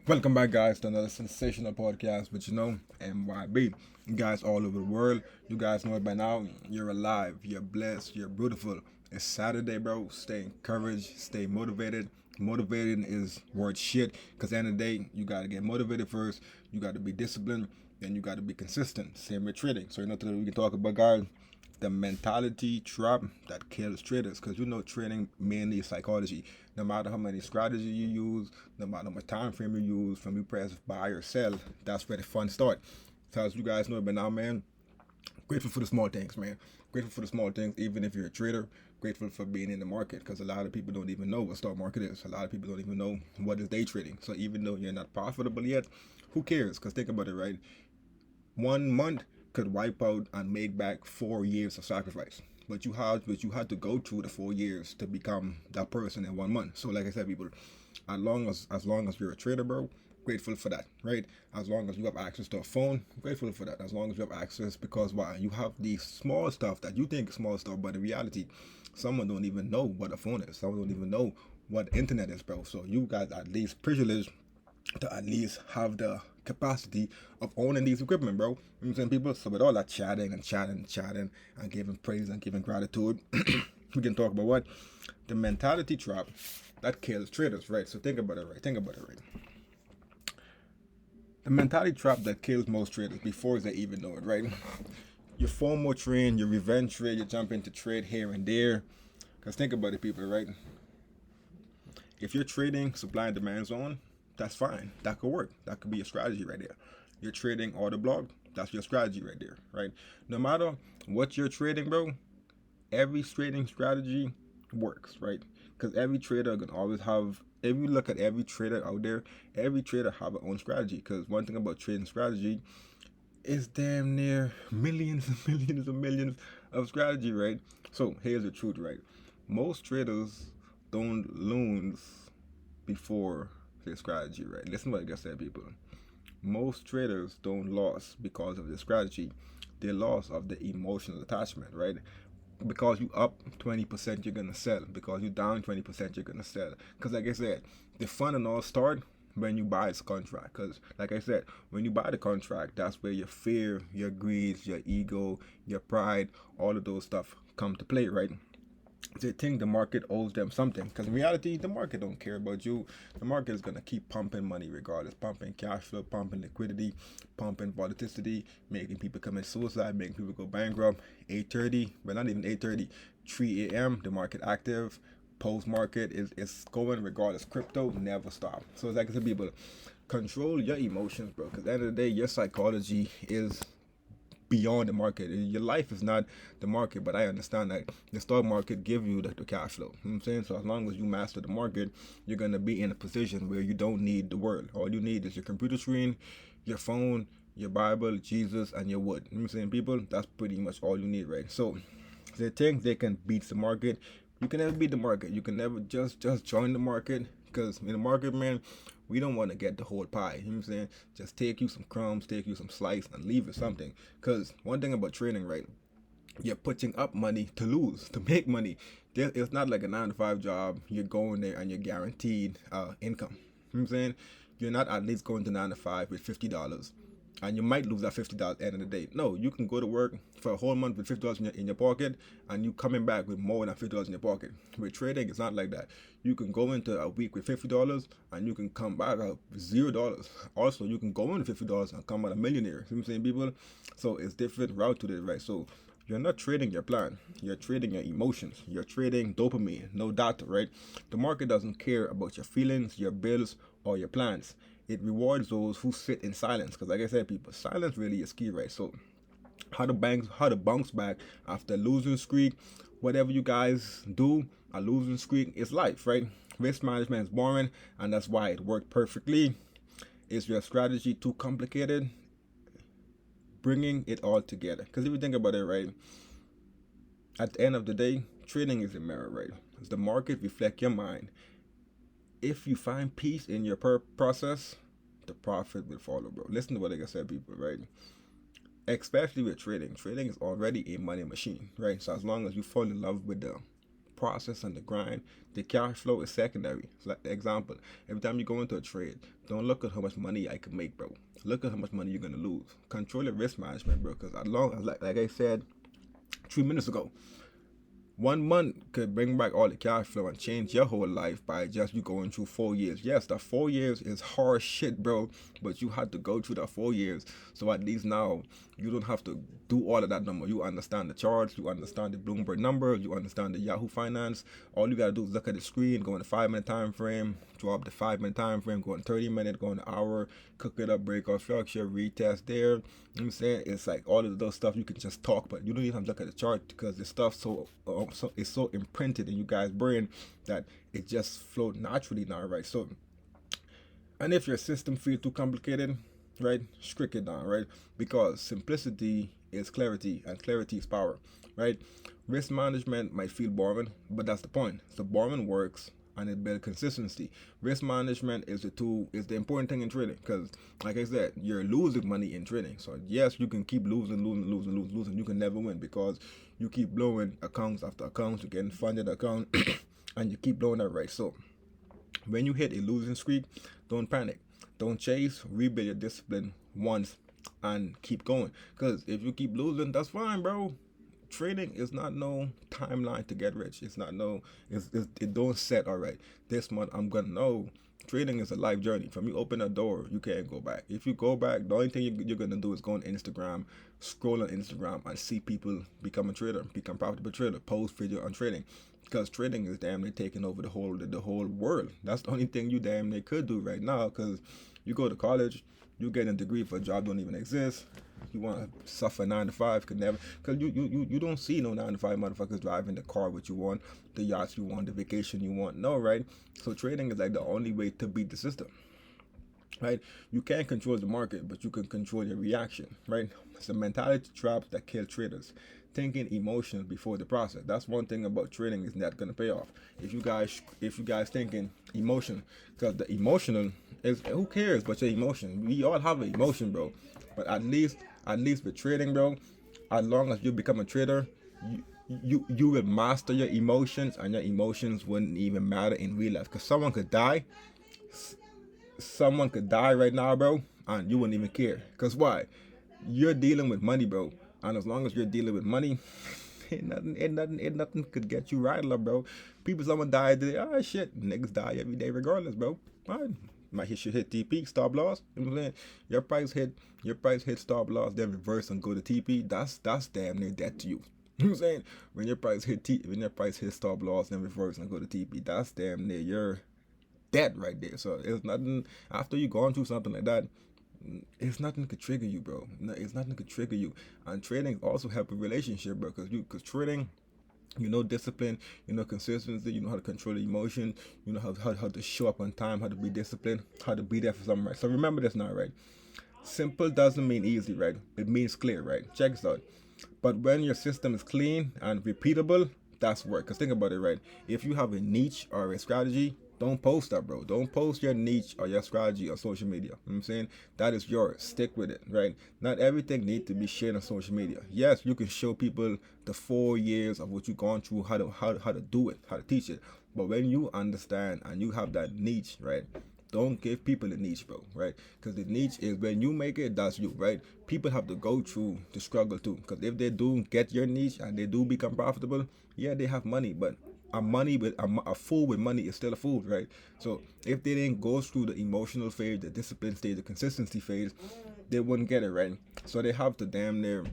Welcome back, guys, to another sensational podcast with MYB. You guys all over the world, you guys know it by now. You're alive, you're blessed, you're beautiful. It's Saturday, bro. Stay encouraged, stay motivated. Motivated is word shit, because at the end of the day, you got to get motivated first. You got to be disciplined, and you got to be consistent. Same with trading. So, today we can talk about, guys, the mentality trap that kills traders, because trading mainly is psychology. No matter how many strategies you use, no matter how much time frame you use, from you press buy or sell, that's where the fun start. So as you guys know by now, man, grateful for the small things, man. Grateful for the small things, even if you're a trader. Grateful for being in the market, because a lot of people don't even know what stock market is. A lot of people don't even know what is day trading. So even though you're not profitable yet, who cares? Because think about it, right? 1 month could wipe out and make back 4 years of sacrifice. But you had to go through the 4 years to become that person in 1 month. So like I said, people, as long as you're a trader, bro, grateful for that, right? As long as you have access to a phone, grateful for that. As long as you have access, because why? You have these small stuff that you think is small stuff, but in reality, someone don't even know what a phone is. Someone don't even know what internet is, bro. So you guys at least privileged to at least have the capacity of owning these equipment, bro. You know what I'm saying, people? So with all that chatting and giving praise and giving gratitude, we can talk about what? The mentality trap that kills traders, right? So think about it, right? The mentality trap that kills most traders before they even know it, right? Your FOMO trade, your revenge trade, you jump into trade here and there. Because think about it, people, right? If you're trading supply and demand zone, that's fine. That could work. That could be a strategy right there. You're trading order block, that's your strategy right there, right? No matter what you're trading, bro, every trading strategy works, right? Because every trader can always have. If you look at every trader out there, every trader have their own strategy. Because one thing about trading strategy is damn near millions and millions and millions of strategy, right? So here's the truth, right? Most traders don't lose before their strategy, right? Listen to what I said, people. Most traders don't lose because of the strategy. They lost of the emotional attachment, right? Because you up 20%, you're gonna sell. Because you down 20%, you're gonna sell. Because like I said, the fun and all start when you buy this contract. Because like I said, when you buy the contract, that's where your fear, your greed, your ego, your pride, all of those stuff come to play, right? They think the market owes them something, because in reality the market don't care about you. The market is going to keep pumping money regardless, pumping cash flow, pumping liquidity, pumping volatility, making people commit suicide, making people go bankrupt. 8:30, but not even 8:30, 3 a.m. the market active. Post market is going regardless. Crypto never stop. So it's like I said, people, control your emotions, bro, because at the end of the day your psychology is beyond the market. Your life is not the market, but I understand that the stock market give you the cash flow. You know what I'm saying? So as long as you master the market, you're gonna be in a position where you don't need the world. All you need is your computer screen, your phone, your Bible, Jesus, and your wood. You know what I'm saying, people? That's pretty much all you need, right? So they think they can beat the market. You can never beat the market. You can never just join the market, because in the market, man, we don't want to get the whole pie. You know what I'm saying? Just take you some crumbs, take you some slice, and leave it something. Because one thing about trading, right? You're putting up money to lose, to make money. It's not like a 9 to 5 job. You're going there and you're guaranteed income. You know what I'm saying? You're not at least going to 9 to 5 with $50, and you might lose that $50 at the end of the day. No, you can go to work for a whole month with $50 in your pocket, and you coming back with more than $50 in your pocket. With trading, it's not like that. You can go into a week with $50, and you can come back with $0. Also, you can go into $50 and come out a millionaire. You know what I'm saying, people? So it's different route to this, right? So you're not trading your plan. You're trading your emotions. You're trading dopamine, no data, right? The market doesn't care about your feelings, your bills, or your plans. It rewards those who sit in silence. Because like I said, people, silence really is key, right? So how to bounce back after losing streak, whatever you guys do, a losing streak is life, right? Risk management is boring, and that's why it worked perfectly. Is your strategy too complicated? Bringing it all together. Because if you think about it, right, at the end of the day, trading is a mirror, right? As the market reflect your mind. If you find peace in your process, the profit will follow, bro. Listen to what I said, people, right? Especially with trading. Trading is already a money machine, right? So as long as you fall in love with the process and the grind. The cash flow is secondary. So like example, every time you go into a trade, don't look at how much money I can make, bro. Look at how much money you're gonna lose. Control your risk management, bro. Because as long as like I said 3 minutes ago, 1 month could bring back all the cash flow and change your whole life by just you going through 4 years. Yes, the 4 years is hard shit, bro, but you had to go through the 4 years. So at least now you don't have to do all of that number. You understand the charts, you understand the Bloomberg number, you understand the Yahoo Finance. All you gotta do is look at the screen, go in the 5-minute time frame, drop the 5-minute time frame, go in 30-minute, go in an hour, cook it up, breakout structure, retest there. You know what I'm saying? It's like all of those stuff you can just talk, but you don't even have to look at the chart because the stuff it's so imprinted in you guys' brain that it just flowed naturally now, right? So, and if your system feels too complicated, right, strict it down, right? Because simplicity is clarity and clarity is power, right? Risk management might feel boring, but that's the point. So boring works and it builds consistency. Risk management is the important thing in trading because, like I said, you're losing money in trading. So yes, you can keep losing. You can never win because you keep blowing accounts after accounts. You're getting funded account and you keep blowing that, right? So when you hit a losing streak, don't panic. Don't chase. Rebuild your discipline once and keep going. Because if you keep losing, that's fine, bro. Trading is not no timeline to get rich. It's not no, it don't set, all right, this month I'm gonna know. Trading is a life journey. From you open a door, you can't go back. If you go back, the only thing you're gonna do is go on Instagram, scroll on Instagram and see people become a trader, become profitable trader, post video on trading. Because trading is damn near taking over the whole world. That's the only thing you damn near could do right now. Because you go to college, you get a degree for a job don't even exist. You want to suffer 9 to 5, could never. Because you don't see no 9 to 5 motherfuckers driving the car what you want, the yachts you want, the vacation you want. No, right? So trading is like the only way to beat the system. Right? You can't control the market, but you can control your reaction. Right? It's the mentality traps that kill traders. Thinking emotional before the process. That's one thing about trading is not gonna pay off. If you guys thinking emotion, because the emotional is who cares but your emotion. We all have an emotion, bro. But at least with trading, bro, as long as you become a trader, you will master your emotions, and your emotions wouldn't even matter in real life. Because someone could die right now, bro, and you wouldn't even care. Because why? You're dealing with money, bro. And as long as you're dealing with money, ain't nothing could get you right up, bro. Someone died today. Oh shit, niggas die every day regardless, bro. Right? Might hit TP, stop loss. You know what I'm saying? Your price hit stop loss, then reverse and go to TP. That's damn near dead to you. You know what I'm saying? When your price hit stop loss, then reverse and go to TP, that's damn near your dead right there. So it's nothing after you going through something like that. It's nothing could trigger you, bro. It's nothing could trigger you. And trading also help a relationship, bro. Because trading, you know discipline, you know consistency, you know how to control the emotion, you know how to show up on time, how to be disciplined, how to be there for someone, right? So remember this now, right? Simple doesn't mean easy, right? It means clear, right? Check this out. But when your system is clean and repeatable, that's work. Because think about it, right? If you have a niche or a strategy, don't post that, bro. Don't post your niche or your strategy on social media. You know what I'm saying? That is yours. Stick with it, right? Not everything needs to be shared on social media. Yes, you can show people the 4 years of what you've gone through, how to do it, how to teach it. But when you understand and you have that niche, right? Don't give people a niche, bro, right? Because the niche is when you make it, that's you, right? People have to go through the struggle too. Because if they do get your niche and they do become profitable, yeah, they have money, but a fool with money is still a fool, right? So if they didn't go through the emotional phase, the discipline stage, the consistency phase, they wouldn't get it, right? So they have to damn near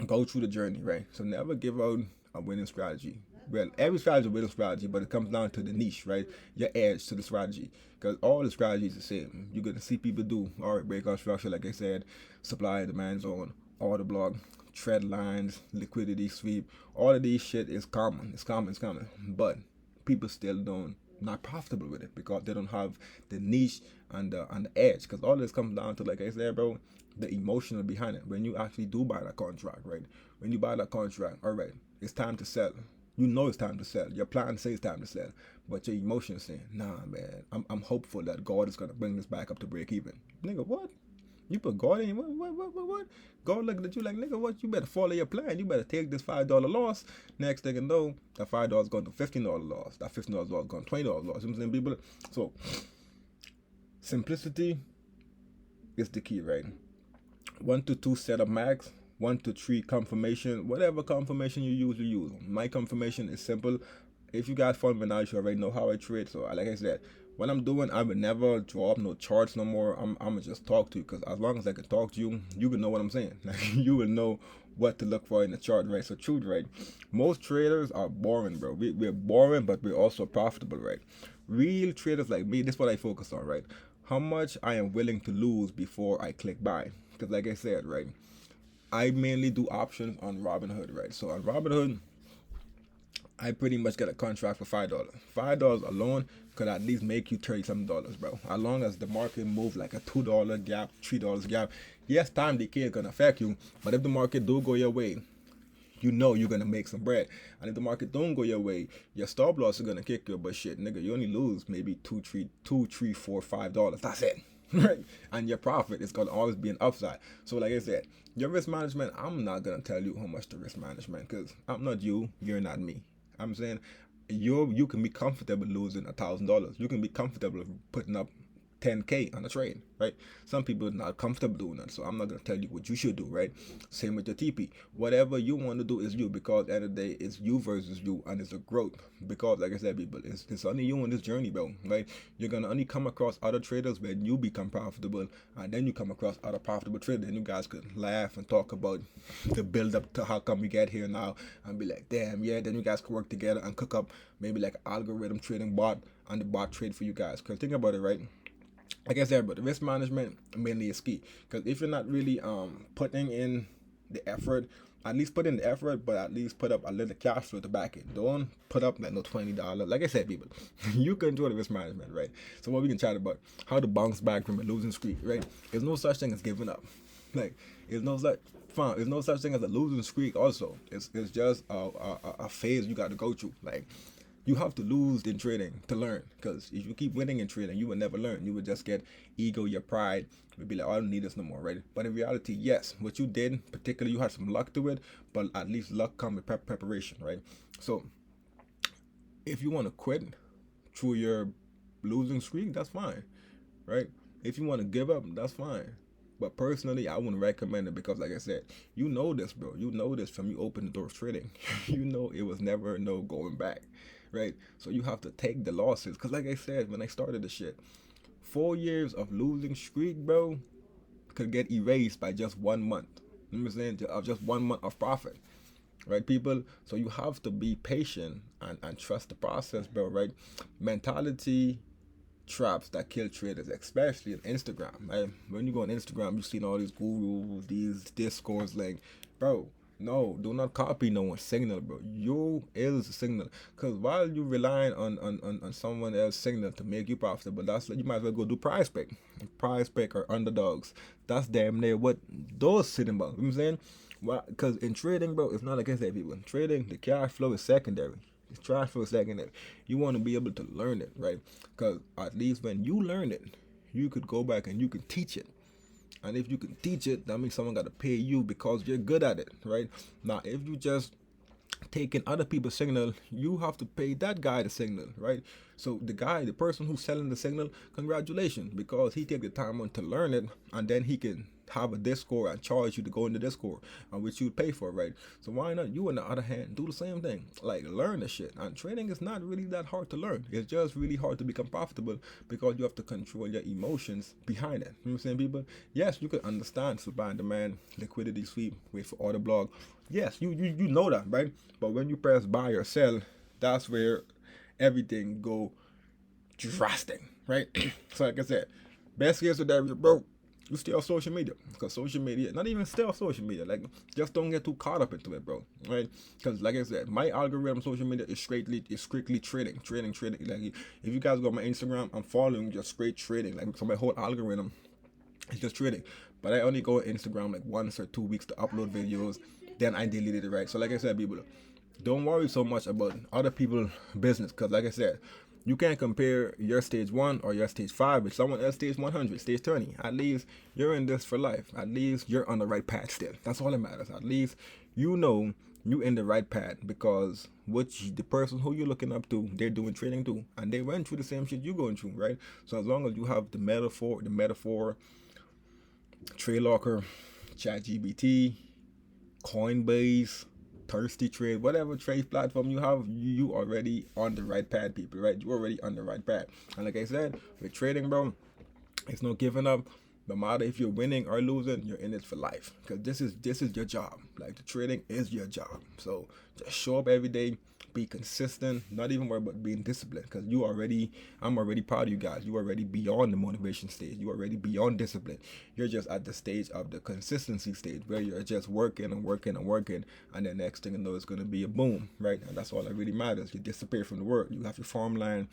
go through the journey, right? So never give out a winning strategy. Well, every strategy is a winning strategy, but it comes down to the niche, right? Your edge to the strategy. Because all the strategies are the same. You're going to see people do, all right, breakout structure, like I said, supply, demand zone, order block, trend lines, liquidity sweep. All of these shit is common. It's common. But people still not profitable with it because they don't have the niche and the edge. Because all this comes down to, like I said, bro, the emotional behind it. When you actually do buy that contract, right? When you buy that contract, all right, it's time to sell. You know it's time to sell. Your plan says it's time to sell, but your emotions saying, nah, man, I'm hopeful that God is gonna bring this back up to break even. Nigga, what? You put God in, what? God looking at you like, nigga, what? You better follow your plan. You better take this $5 loss. Next thing you know, that $5 going to $15 loss. That $15 loss going to $20 loss. You know what I'm saying, people? So, simplicity is the key, right? 1 to 2 setup max, 1 to 3 confirmation, whatever confirmation you use. My confirmation is simple. If you guys follow me now, you already know how I trade. So like I said, what I'm doing, I would never draw up no charts no more. I'm gonna just talk to you, because as long as I can talk to you, you can know what I'm saying. Like, you will know what to look for in the chart, right? So truth, right? Most traders are boring, bro. We're boring, but we're also profitable, right? Real traders like me, this is what I focus on, right? How much I am willing to lose before I click buy. Because like I said, right, I mainly do options on Robinhood, right? So on Robinhood, I pretty much get a contract for $5. $5 alone could at least make you $30-something, bro. As long as the market move like a $2 gap, $3 gap. Yes, time decay is gonna affect you, but if the market do go your way, you know you're gonna make some bread. And if the market don't go your way, your stop loss is gonna kick you. But shit, nigga, you only lose maybe $2, $3, $4, $5. That's it. Right? And your profit is gonna always be an upside. So like I said, your risk management, I'm not gonna tell you how much to risk management, because I'm not you, you're not me. I'm saying you can be comfortable losing $1,000. You can be comfortable putting up 10K on a trade, right? Some people are not comfortable doing that, so I'm not gonna tell you what you should do, right? Same with your TP. Whatever you want to do is you, because at the end of the day, it's you versus you, and it's a growth. Because like I said, people, it's only you on this journey, bro, right? You're gonna only come across other traders when you become profitable, and then you come across other profitable traders, and you guys could laugh and talk about the build up to how come we get here now, and be like, damn, yeah. Then you guys could work together and cook up maybe like an algorithm trading bot, and the bot trade for you guys. Because think about it, right? Like I said, but the risk management mainly is key, because if you're not really putting in the effort, at least put in the effort, but at least put up a little cash flow to back it. Don't put up like no $20. Like I said, people, you can do the risk management, right? So what we can chat about, how to bounce back from a losing streak, right? There's no such thing as giving up. Like, there's no such thing as a losing streak. Also, it's just a phase you got to go through. Like, you have to lose in trading to learn, because if you keep winning in trading, you will never learn. You will just get ego, your pride will be like, oh, I don't need this no more, right? But in reality, yes, what you did, particularly, you had some luck to it, but at least luck comes with preparation, right? So if you want to quit through your losing streak, that's fine, right? If you want to give up, that's fine. But personally, I wouldn't recommend it, because like I said, you know this, bro. You know this from you open the door of trading. You know it was never no going back, right? So you have to take the losses. Because like I said, when I started the shit, 4 years of losing streak, bro, could get erased by just 1 month. You know what I'm saying? Of just 1 month of profit, right, people? So you have to be patient and trust the process, bro, right? Mentality traps that kill traders, especially on Instagram, right? When you go on Instagram, you see all these gurus, these discourse, like, bro, no, do not copy no one's signal, bro. You is the signal. Because while you relying on someone else's signal to make you profitable, that's like, you might as well go do prize pick or underdogs. That's damn near what those sitting about. You know what I'm saying? Well, because in trading, bro, it's not like I said, people. In trading, the cash flow is secondary. It's trash for a second. You want to be able to learn it, right? Because at least when you learn it, you could go back and you can teach it. And if you can teach it, that means someone got to pay you because you're good at it, right? Now, if you just taking other people's signal, you have to pay that guy the signal, right? So the person who's selling the signal, congratulations, because he take the time on to learn it, and then he can have a Discord and charge you to go into Discord, which you'd pay for, right? So why not you, on the other hand, do the same thing? Like, learn the shit. And trading is not really that hard to learn. It's just really hard to become profitable, because you have to control your emotions behind it. You know what I'm saying, people? Yes, you can understand supply and demand, liquidity sweep, wait for order block. Yes, you know that, right? But when you press buy or sell, that's where everything go drastic, right? So like I said, best case scenario, bro, you stay off social media, because social media, not even stay off social media, like, just don't get too caught up into it, bro, right? Because like I said, my algorithm social media is strictly trading. Like, if you guys go on my Instagram, I'm following just straight trading. Like, so my whole algorithm is just trading. But I only go on Instagram like once or 2 weeks to upload videos, then I delete it, right? So like I said, people, don't worry so much about other people's business, because like I said, You can't compare your stage 1 or your stage 5 with someone else stage 100, stage 20. At least you're in this for life. At least you're on the right path still. That's all that matters. At least you know you in the right path, because the person who you're looking up to, they're doing trading too, and they went through the same shit you're going through, right? So as long as you have the metaphor, Trade Locker, ChatGPT, Coinbase, Thirsty Trade, whatever trade platform you have, you already on the right path, people, right? You already on the right path. And like I said, with trading, bro, it's no giving up. No matter if you're winning or losing, you're in it for life, because this is your job. Like, the trading is your job. So just show up every day, be consistent, not even worry about being disciplined, because I'm already proud of you guys. You already beyond the motivation stage. You already beyond discipline. You're just at the stage of the consistency stage, where you're just working and working and working, and the next thing you know, it's going to be a boom, right? And that's all that really matters. You disappear from the world. You have your farmland,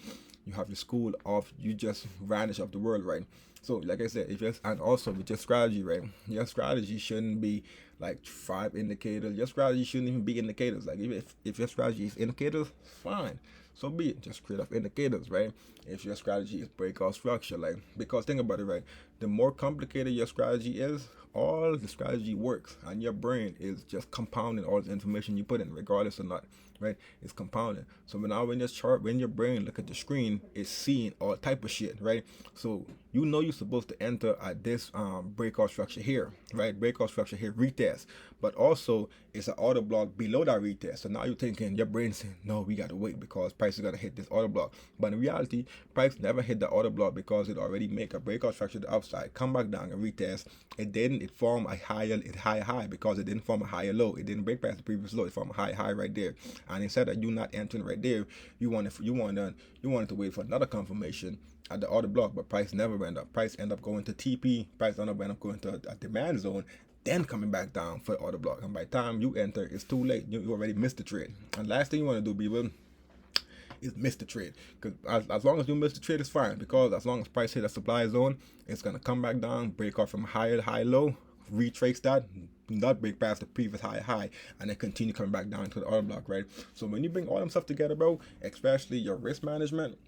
you have your school off, you just vanish off the world, right? So like I said, and also with your strategy, right? Your strategy shouldn't be like 5 indicators. Your strategy shouldn't even be indicators. Like, if your strategy is indicators, fine. So be it. Just create up indicators, right? If your strategy is breakout structure, like, because think about it, right? The more complicated your strategy is, all the strategy works, and your brain is just compounding all the information you put in, regardless or not, right? It's compounding. So now when your brain look at the screen, it's seeing all type of shit, right? So you know you're supposed to enter at this breakout structure here, right? Breakout structure here, retest. But also it's an order block below that retest. So now you're thinking, your brain's saying, no, we gotta wait because price is gonna hit this order block. But in reality, price never hit the order block, because it already make a breakout structure to the upside, come back down and retest. It didn't. It formed a higher high, because it didn't form a higher low. It didn't break past the previous low. It formed a high right there. And instead of you not entering right there, you wanted to wait for another confirmation at the order block, but price never went up. Price end up going to TP. Price end up going to a demand zone, then coming back down for the order block. And by the time you enter, it's too late. You already missed the trade. And last thing you want to do, people, is miss the trade. Because as long as you miss the trade, it's fine, because as long as price hit a supply zone, it's gonna come back down, break off from high low, retrace that, not break past the previous high, and then continue coming back down to the order block, right? So when you bring all them stuff together, bro, especially your risk management,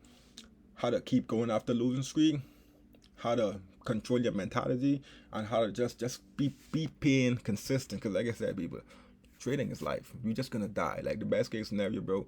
how to keep going after losing streak, how to control your mentality, and how to just be paying consistent. Because like I said, people, trading is life. You're just gonna die. Like, the best case scenario, bro,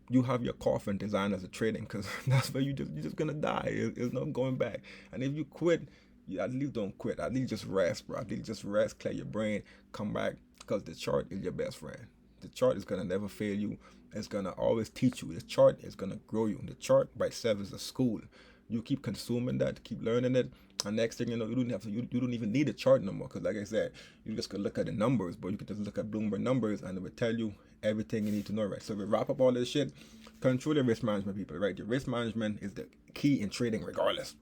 you have your coffin designed as a trading, because that's where you're just gonna die. There's no going back. And if you quit, you at least don't quit. At least just rest, bro. At least just rest, clear your brain, come back, because the chart is your best friend. The chart is gonna never fail you. It's gonna always teach you. The chart is gonna grow you. The chart by itself is a school. You keep consuming that, keep learning it, and next thing you know, you don't even need a chart no more. Because like I said, you just can look at the numbers, but you can just look at Bloomberg numbers, and it will tell you everything you need to know, right? So we wrap up all this shit. Control your risk management, people, right? Your risk management is the key in trading, regardless.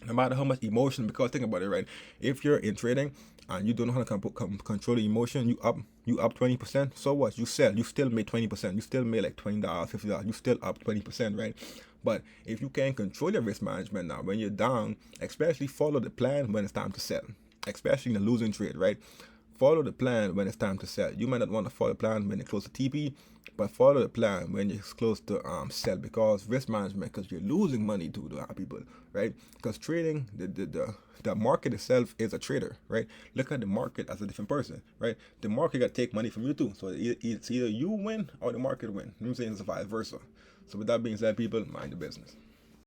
No matter how much emotion, because think about it, right? If you're in trading and you don't know how to control the emotion, you up 20%. So what? You sell, you still made 20%. You still made like $20, $50. You still up 20%, right? But if you can't control your risk management now, when you're down, especially follow the plan when it's time to sell, especially in a losing trade, right? Follow the plan when it's time to sell. You might not want to follow the plan when you're close to TP, but follow the plan when you're close to sell, because risk management, because you're losing money to the people, right? Because trading, the market itself is a trader, right? Look at the market as a different person, right? The market got to take money from you too. So it's either you win or the market win. You know what I'm saying? It's vice versa. So with that being said, people, mind the business.